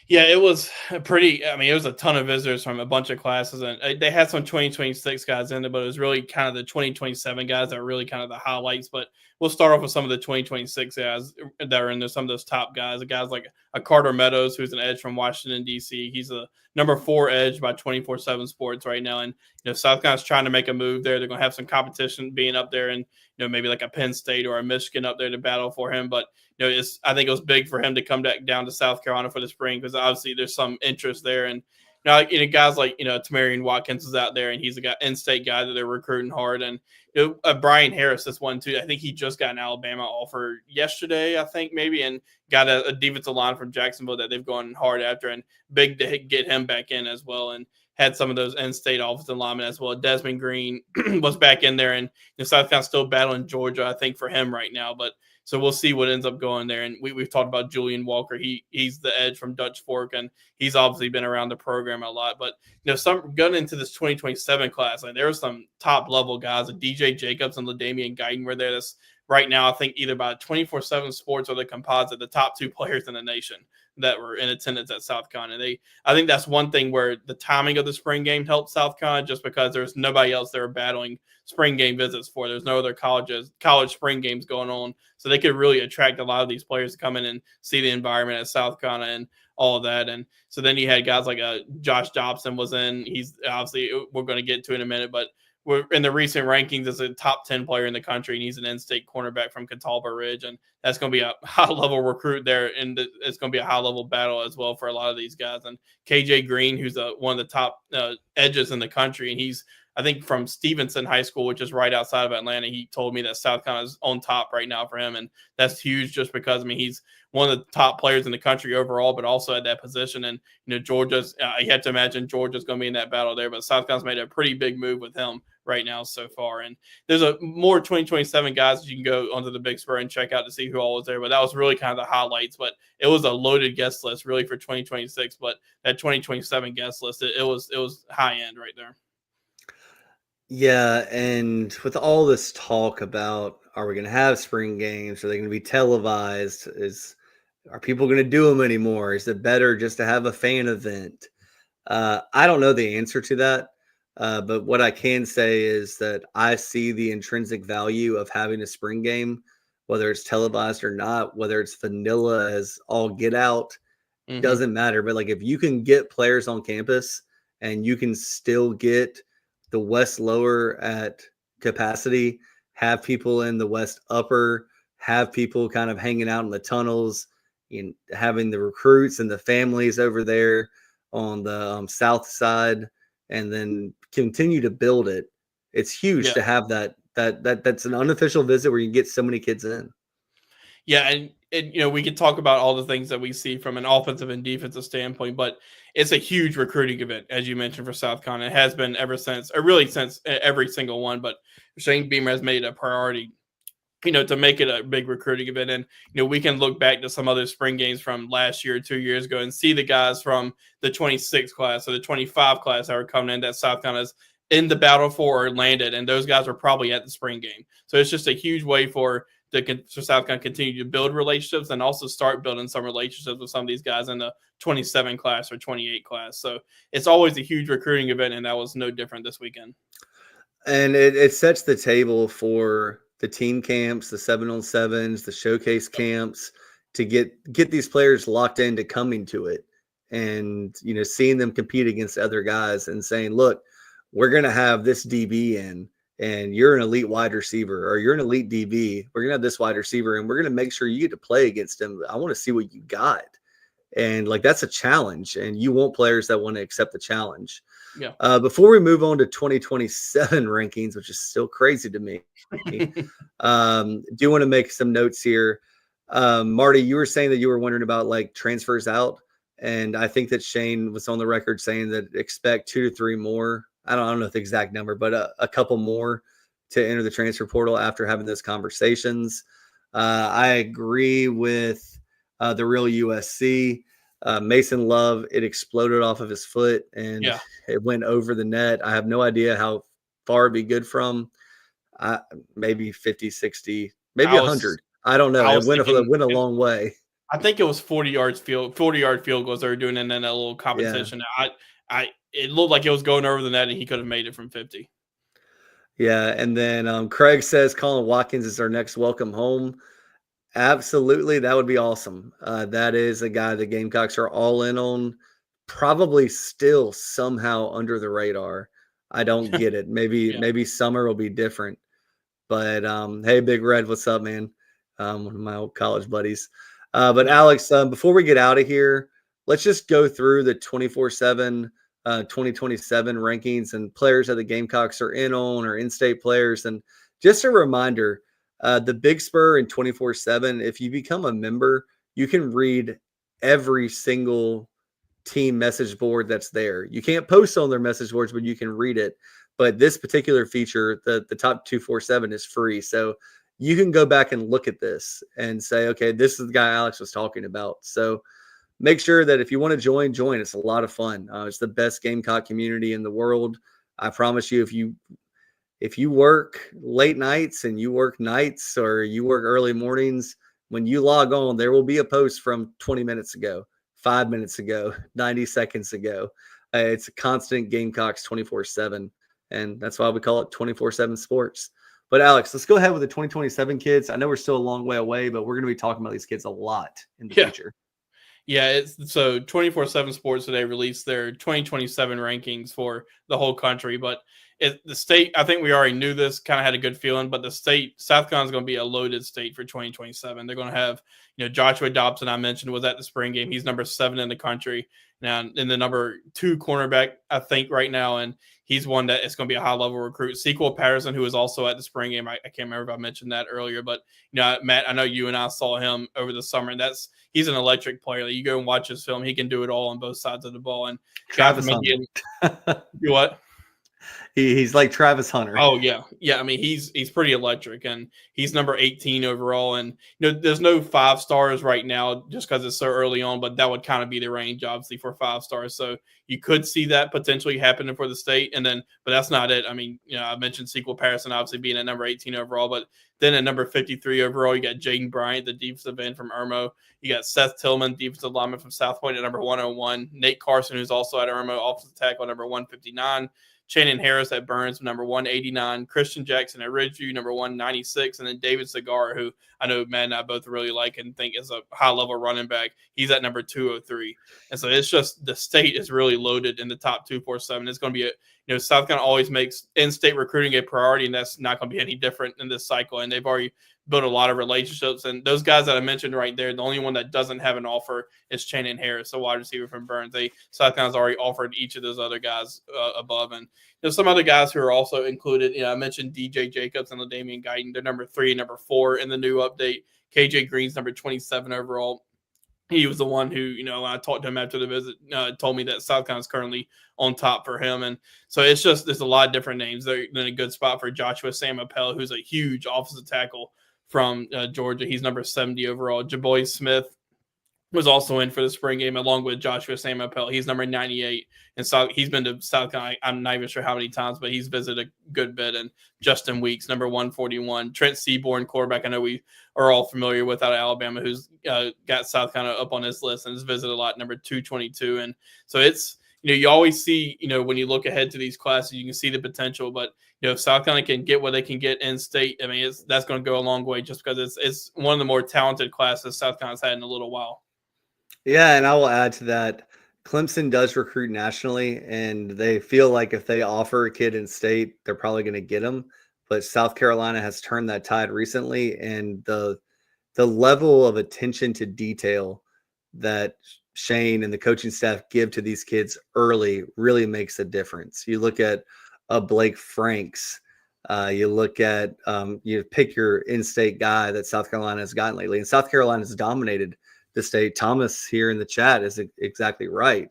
Yeah, it was it was a ton of visitors from a bunch of classes, and they had some 2026 guys in there, but it was really kind of the 2027 guys that are really kind of the highlights. But we'll start off with some of the 2026 guys that are in there, some of those top guys. The guys like a Carter Meadows, who's an edge from Washington, D.C. He's a number 4 edge by 24/7 Sports right now. And, South Carolina's trying to make a move there. They're going to have some competition being up there, and, maybe like a Penn State or a Michigan up there to battle for him. But, I think it was big for him to come down to South Carolina for the spring, because obviously there's some interest there. And guys like Tamarian Watkins is out there, and he's a in-state guy that they're recruiting hard. And Brian Harris, this one too. I think he just got an Alabama offer yesterday, I think maybe, and got a defensive line from Jacksonville that they've gone hard after, and big to get him back in as well. And had some of those in-state offensive linemen as well. Desmond Green was back in there, and South Carolina's still battling Georgia, I think, for him right now. But so we'll see what ends up going there. And we've talked about Julian Walker. He's the edge from Dutch Fork, and he's obviously been around the program a lot. But some going into this 2027 class, like there were some top level guys. Like DJ Jacobs and LaDamian Guyton were there. That's right now, I think, either by 24/7 Sports or the Composite, the top 2 players in the nation that were in attendance at South Carolina. I think that's one thing where the timing of the spring game helped South Carolina, just because there's nobody else they were battling spring game visits for. There's no other college spring games going on. So they could really attract a lot of these players to come in and see the environment at South Carolina and all of that. And so then you had guys like Josh Dobson was in. He's obviously, we're going to get to in a minute, but we're in the recent rankings as a top 10 player in the country, and he's an in-state cornerback from Catawba Ridge, and that's going to be a high-level recruit there, and it's going to be a high-level battle as well for a lot of these guys. And KJ Green, who's one of the top edges in the country, and he's, I think, from Stevenson High School, which is right outside of Atlanta. He told me that South Carolina is on top right now for him, and that's huge just because, he's one of the top players in the country overall, but also at that position. And, Georgia's, you have to imagine Georgia's going to be in that battle there, but South Carolina's made a pretty big move with him right now so far. And there's more 2027 guys that you can go onto the Big Spur and check out to see who all was there, but that was really kind of the highlights. But it was a loaded guest list really for 2026, but that 2027 guest list, it was high end right there. Yeah, and with all this talk about, are we going to have spring games? Are they going to be televised? Are people going to do them anymore? Is it better just to have a fan event? I don't know the answer to that. But what I can say is that I see the intrinsic value of having a spring game, whether it's televised or not, whether it's vanilla as all get out, doesn't matter. But like, if you can get players on campus and you can still get the West Lower at capacity, have people in the West Upper, have people kind of hanging out in the tunnels, and having the recruits and the families over there on the south side, and then continue to build it. It's huge to have that. That's an unofficial visit where you get so many kids in. Yeah, and we could talk about all the things that we see from an offensive and defensive standpoint, but it's a huge recruiting event, as you mentioned, for South Carolina. It has been ever since, or really since every single one. But Shane Beamer has made it a priority, to make it a big recruiting event. And we can look back to some other spring games from last year, 2 years ago, and see the guys from the 26 class or the 25 class that were coming in that South Carolina's in the battle for or landed, and those guys were probably at the spring game. So it's just a huge way for South Carolina continue to build relationships and also start building some relationships with some of these guys in the 27 class or 28 class. So it's always a huge recruiting event, and that was no different this weekend. And it sets the table for the team camps, the 7-on-7s, the showcase camps, to get these players locked into coming to it and, seeing them compete against other guys and saying, look, we're going to have this DB in, and you're an elite wide receiver, or you're an elite DB. We're going to have this wide receiver, and we're going to make sure you get to play against him. I want to see what you got. And that's a challenge, and you want players that want to accept the challenge. Yeah. Before we move on to 2027 rankings, which is still crazy to me, do want to make some notes here. Marty, you were saying that you were wondering about transfers out, and I think that Shane was on the record saying that expect 2 to 3 more. I don't know the exact number, but a couple more to enter the transfer portal after having those conversations. I agree with the real USC. Mason Love, it exploded off of his foot and it went over the net. I have no idea how far it'd be good from. Maybe 50, 60, maybe 100. I don't know. It went a long way. I think it was 40-yard field goals they were doing in that little competition. Yeah. It looked like it was going over the net, and he could have made it from 50. Yeah, and then Craig says Colin Watkins is our next welcome home. Absolutely, that would be awesome. That is a guy the Gamecocks are all in on, probably still somehow under the radar. I don't get it. Maybe summer will be different. But hey, Big Red, what's up, man? One of my old college buddies. But Alex, before we get out of here, let's just go through the 24/7 2027 rankings and players that the Gamecocks are in on, or in-state players. And just a reminder, the Big Spur and 24/7, if you become a member, you can read every single team message board that's there. You can't post on their message boards, but you can read it. But this particular feature, the top 247, is free. So you can go back and look at this and say, okay, this is the guy Alex was talking about. So make sure that if you want to join. It's a lot of fun. It's the best Gamecock community in the world. I promise you, if you work late nights and you work nights or you work early mornings, when you log on, there will be a post from 20 minutes ago, 5 minutes ago, 90 seconds ago. It's a constant Gamecocks 24/7. And that's why we call it 24/7 sports. But Alex, let's go ahead with the 2027 kids. I know we're still a long way away, but we're going to be talking about these kids a lot in the future. Yeah, so 24/7 Sports today released their 2027 rankings for the whole country. But the state, I think we already knew this, kind of had a good feeling. But the state, South Carolina is going to be a loaded state for 2027. They're going to have, Joshua Dobson, I mentioned, was at the spring game. He's number 7 in the country now, in the number 2 cornerback, I think, right now. And he's one that is going to be a high-level recruit. Sequel Patterson, who was also at the spring game. I can't remember if I mentioned that earlier. But, Matt, I know you and I saw him over the summer, and he's an electric player. You go and watch his film. He can do it all on both sides of the ball. And Travis Hunter. Do what? He's like Travis Hunter. Oh, yeah. Yeah, I mean, he's pretty electric, and he's number 18 overall. And, there's no 5 stars right now just because it's so early on, but that would kind of be the range, obviously, for 5 stars. So you could see that potentially happening for the state. But that's not it. I mean, I mentioned Sequel Patterson obviously being at number 18 overall, but then at number 53 overall, you got Jaden Bryant, the defensive end from Irmo. You got Seth Tillman, defensive lineman from South Point, at number 101. Nate Carson, who's also at Irmo, offensive tackle, number 159. Shannon Harris at Burns, number 189. Christian Jackson at Ridgeview, number 196. And then David Segar, who I know Matt and I both really like and think is a high-level running back. He's at number 203. And so it's just the state is really loaded in the top 247. It's going to be South Carolina always makes in-state recruiting a priority, and that's not going to be any different in this cycle. And they've already built a lot of relationships. And those guys that I mentioned right there, the only one that doesn't have an offer is Shannon Harris, the wide receiver from Burns. South Carolina's already offered each of those other guys above. And there's some other guys who are also included. I mentioned DJ Jacobs and LaDamian Guyton. They're number 3 and number 4 in the new update. KJ Green's number 27 overall. He was the one who, when I talked to him after the visit, told me that South Carolina is currently on top for him. And so there's a lot of different names. They're in a good spot for Joshua Sam-Appel, who's a huge offensive tackle from Georgia. He's number 70 overall. Jaboy Smith was also in for the spring game along with Joshua Sam-Appel. He's number 98. And so he's been to South Carolina. I'm not even sure how many times, but he's visited a good bit. And Justin Weeks, number 141. Trent Seaborn, quarterback, I know we are all familiar with out of Alabama, who's got South Carolina up on his list and has visited a lot, number 222. And so it's, you always see, when you look ahead to these classes, you can see the potential. But, if South Carolina can get what they can get in state, I mean, that's going to go a long way just because it's one of the more talented classes South Carolina's had in a little while. Yeah, and I will add to that. Clemson does recruit nationally, and they feel like if they offer a kid in state, they're probably going to get him. But South Carolina has turned that tide recently, and the level of attention to detail that Shane and the coaching staff give to these kids early really makes a difference. You look at Blake Franks, you look at you pick your in-state guy that South Carolina has gotten lately, and South Carolina has dominated the state. Thomas here in the chat is exactly right.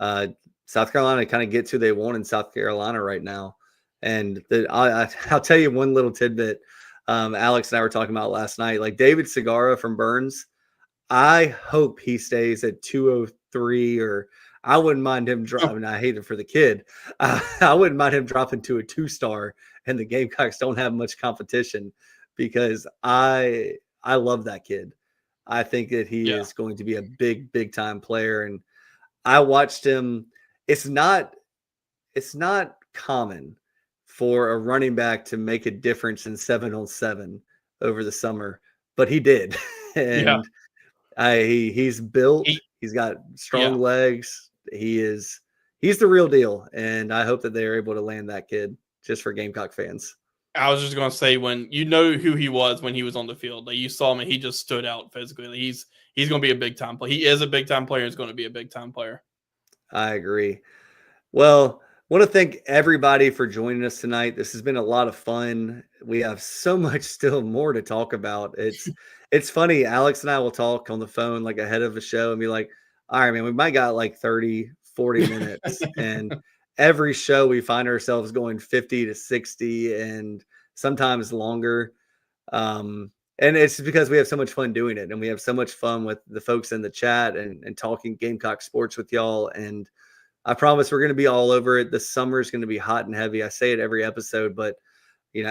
South Carolina kind of gets who they want in South Carolina right now. And I'll tell you one little tidbit. Alex and I were talking about last night, like David Segara from Burns. I hope he stays at 203, or I wouldn't mind him dropping. I hate it for the kid. I wouldn't mind him dropping to a 2-star, and the Gamecocks don't have much competition, because I love that kid. I think that he is going to be a big time player. And I watched him. It's not common for a running back to make a difference in 7-on-7 over the summer, but he did. And he's built. He's got strong legs. He's the real deal. And I hope that they are able to land that kid, just for Gamecock fans. I was just going to say, when you know who he was when he was on the field, like you saw him and he just stood out physically. Like he's going to be a big time player. He is a big time player. He's going to be a big time player. I agree. Well, I want to thank everybody for joining us tonight. This has been a lot of fun. We have so much still more to talk about. It's funny. Alex and I will talk on the phone like ahead of a show and be like, all right, man, we might got like 30, 40 minutes. And every show we find ourselves going 50 to 60 and sometimes longer. And it's because we have so much fun doing it, and we have so much fun with the folks in the chat and talking Gamecock sports with y'all. And I promise we're going to be all over it. The summer is going to be hot and heavy. I say it every episode, but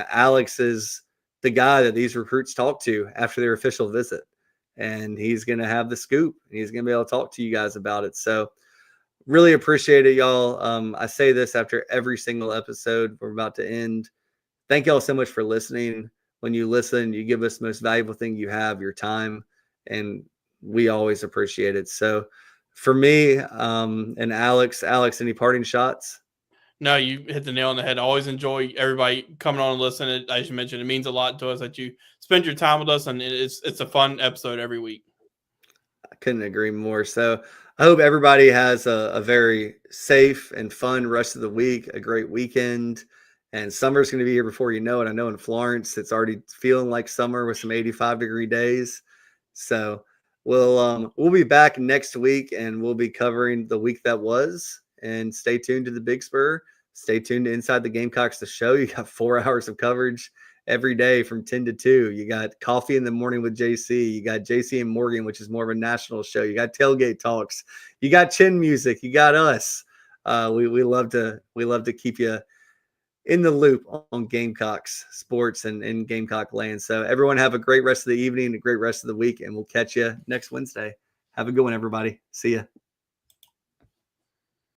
Alex is the guy that these recruits talk to after their official visit, and he's going to have the scoop. He's going to be able to talk to you guys about it. So really appreciate it, y'all. I say this after every single episode. We're about to end. Thank y'all so much for listening. When you listen, you give us the most valuable thing you have, your time, and we always appreciate it. So for me and Alex, any parting shots? No, you hit the nail on the head. I always enjoy everybody coming on and listening. As you mentioned, it means a lot to us that you spend your time with us, and it's a fun episode every week. I couldn't agree more. So I hope everybody has a very safe and fun rest of the week, a great weekend. And summer's going to be here before you know it. I know in Florence, it's already feeling like summer with some 85-degree days. So we'll be back next week, and we'll be covering the week that was. And stay tuned to the Big Spur. Stay tuned to Inside the Gamecocks, the show. You got 4 hours of coverage every day from 10 to 2. You got Coffee in the Morning with JC. You got JC and Morgan, which is more of a national show. You got Tailgate Talks. You got Chin Music. You got us. We love to keep you in the loop on Gamecocks sports and in Gamecock land. So everyone have a great rest of the evening, a great rest of the week, and we'll catch you next Wednesday. Have a good one, everybody. See ya.